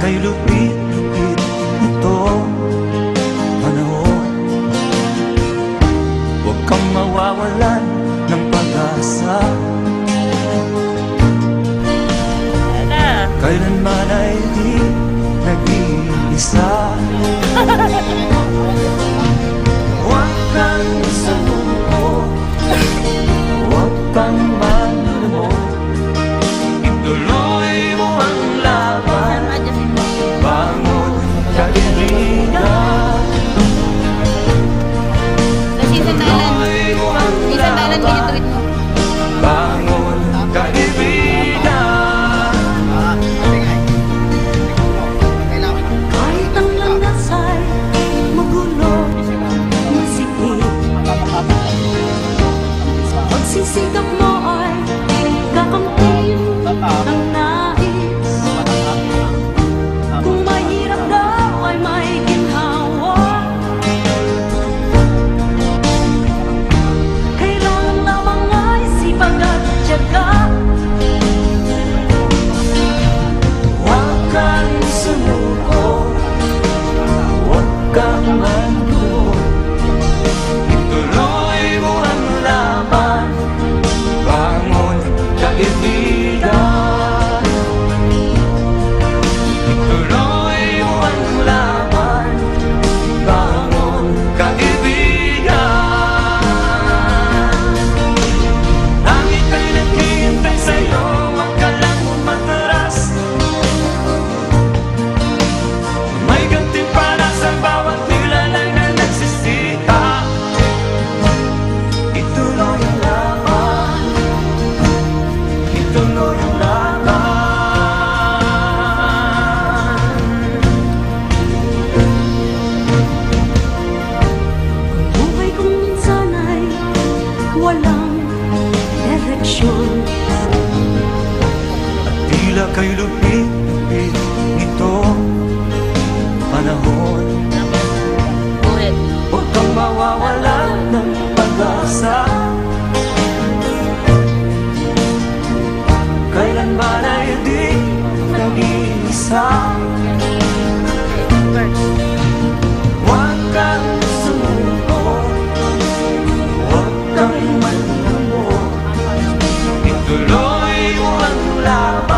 kay lupit-lupit itong panahon. Huwag kang mawawalan ng pag-asa, kailanman ay di nag-iisa. Huwag kang sumuko, huwag kang manlulumot, ituloy mo ang laban, bangon kaibigan. Ituloy mo ang laban, bangon kaibigan. Kahit ang landas ay magulo, masikip, pagsisikap mo ay kakamtin ang nais. Kung mahirap daw ay may ginhawa, kailangan lamang ay sipag at tiyaga. Huwag kang sumuko, huwag kang manlulumot, ituloy mo ang laban, bangon kaibigan. Ituloy mo ang laban, bangon kaibigan. Langit ay naghihintay sa'yo, huwag ka lang umatras. May gantimpala sa bawat nilalang na nagsisiha. Ituloy ang laban, ituloy ang laban. Ang buhay kong minsan ay walang direksyon, at tila kay lupit-lupit nitong panahon. Huwag kang mawawalan ng pag-asa, kailanman ay di nag-iisa. Huwag kang sumuko, huwag kang manlulumot, ituloy mo ang laban.